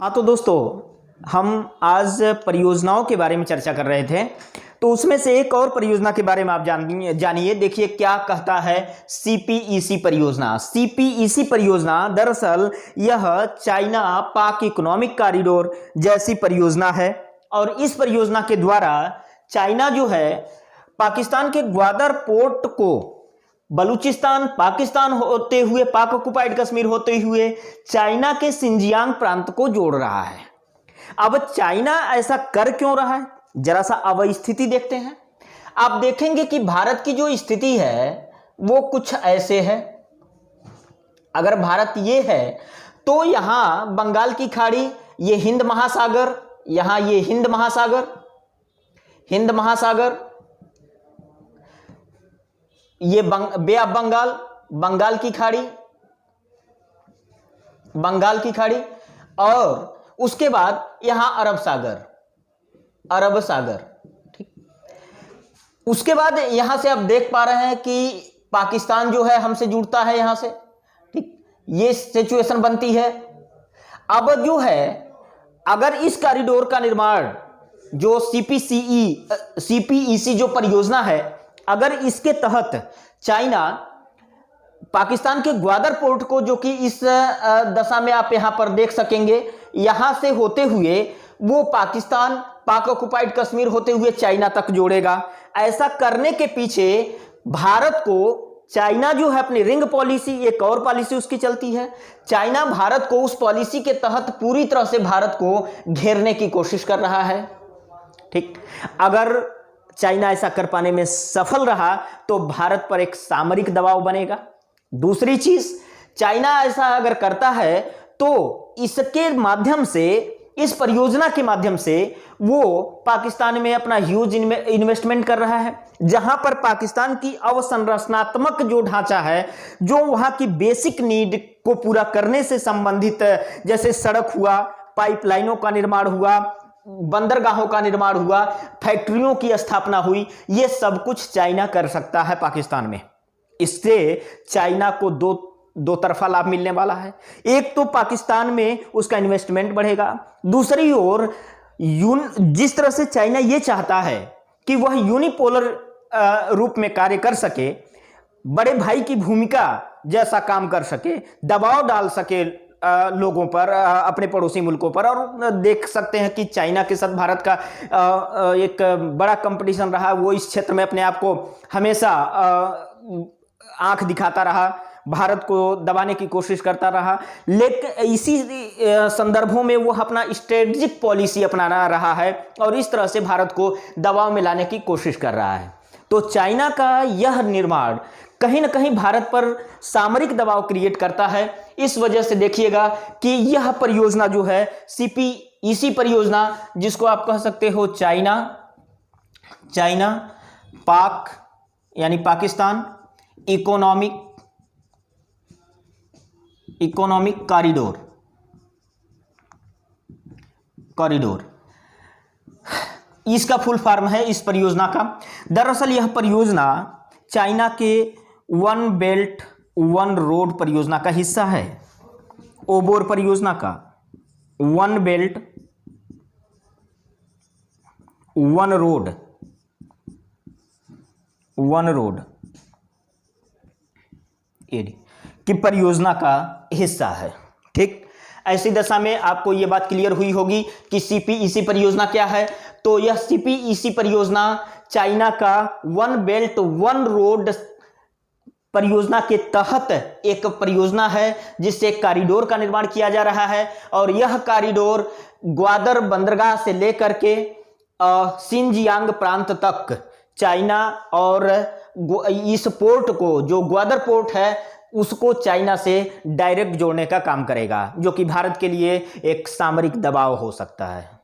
हाँ तो दोस्तों, हम आज परियोजनाओं के बारे में चर्चा कर रहे थे। तो उसमें से एक और परियोजना के बारे में आप जानिए। देखिए क्या कहता है सीपीईसी परियोजना। सीपीईसी परियोजना दरअसल यह चाइना पाक इकोनॉमिक कॉरिडोर जैसी परियोजना है और इस परियोजना के द्वारा चाइना जो है पाकिस्तान के ग्वादर पोर्ट को बलूचिस्तान पाकिस्तान होते हुए पाक ऑक्युपाइड कश्मीर होते हुए चाइना के सिंजियांग प्रांत को जोड़ रहा है। अब चाइना ऐसा कर क्यों रहा है, जरा सा अब स्थिति देखते हैं। आप देखेंगे कि भारत की जो स्थिति है वो कुछ ऐसे है। अगर भारत ये है तो यहां बंगाल की खाड़ी, ये हिंद महासागर, यहां ये हिंद महासागर, ये बे ऑफ बंगाल, बंगाल की खाड़ी और उसके बाद यहां अरब सागर। ठीक, उसके बाद यहां से आप देख पा रहे हैं कि पाकिस्तान जो है हमसे जुड़ता है यहां से। ठीक, ये सिचुएशन बनती है। अब जो है अगर इस कॉरिडोर का निर्माण जो सीपीईसी जो परियोजना है, अगर इसके तहत चाइना पाकिस्तान के ग्वादर पोर्ट को, जो कि इस दशा में आप यहां पर देख सकेंगे, यहां से होते हुए वो पाकिस्तान पाक ऑक्युपाइड कश्मीर होते हुए चाइना तक जोड़ेगा। ऐसा करने के पीछे भारत को चाइना जो है अपनी रिंग पॉलिसी, एक और पॉलिसी उसकी चलती है। चाइना भारत को उस पॉलिसी के तहत पूरी तरह से भारत को घेरने की कोशिश कर रहा है। ठीक, अगर चाइना ऐसा कर पाने में सफल रहा तो भारत पर एक सामरिक दबाव बनेगा। दूसरी चीज, चाइना ऐसा अगर करता है तो इसके माध्यम से, इस परियोजना के माध्यम से वो पाकिस्तान में अपना ह्यूज इन्वेस्टमेंट कर रहा है, जहां पर पाकिस्तान की अवसंरचनात्मक जो ढांचा है, जो वहां की बेसिक नीड को पूरा करने से संबंधित, जैसे सड़क हुआ, पाइपलाइनों का निर्माण हुआ, बंदरगाहों का निर्माण हुआ, फैक्ट्रियों की स्थापना हुई, ये सब कुछ चाइना कर सकता है पाकिस्तान में। इससे चाइना को दो तरफा लाभ मिलने वाला है। एक तो पाकिस्तान में उसका इन्वेस्टमेंट बढ़ेगा, दूसरी ओर जिस तरह से चाइना ये चाहता है कि वह यूनिपोलर रूप में कार्य कर सके, बड़े भाई की भूमिका जैसा काम कर सके, दबाव डाल सके लोगों पर, अपने पड़ोसी मुल्कों पर। और देख सकते हैं कि चाइना के साथ भारत का एक बड़ा कंपटीशन रहा। वो इस क्षेत्र में अपने आप को हमेशा आंख दिखाता रहा, भारत को दबाने की कोशिश करता रहा, लेकिन इसी संदर्भों में वो अपना स्ट्रेटेजिक पॉलिसी अपना रहा है और इस तरह से भारत को दबाव में लाने की कोशिश कर रहा है। तो चाइना का यह निर्माण कहीं ना कहीं भारत पर सामरिक दबाव क्रिएट करता है। इस वजह से देखिएगा कि यह परियोजना जो है सीपीईसी परियोजना, जिसको आप कह सकते हो चाइना पाक यानी पाकिस्तान इकोनॉमिक कॉरिडोर, इसका फुल फॉर्म है इस परियोजना का। दरअसल यह परियोजना चाइना के वन बेल्ट वन रोड परियोजना का हिस्सा है। ओबोर परियोजना का वन बेल्ट वन रोड की परियोजना का हिस्सा है। ठीक, ऐसी दशा में आपको यह बात क्लियर हुई होगी कि सीपीईसी परियोजना क्या है। तो यह सीपीईसी परियोजना चाइना का वन बेल्ट वन रोड परियोजना के तहत एक परियोजना है, जिससे एक कॉरिडोर का निर्माण किया जा रहा है। और यह कॉरिडोर ग्वादर बंदरगाह से लेकर के सिंजियांग प्रांत तक चाइना और इस पोर्ट को, जो ग्वादर पोर्ट है, उसको चाइना से डायरेक्ट जोड़ने का काम करेगा, जो कि भारत के लिए एक सामरिक दबाव हो सकता है।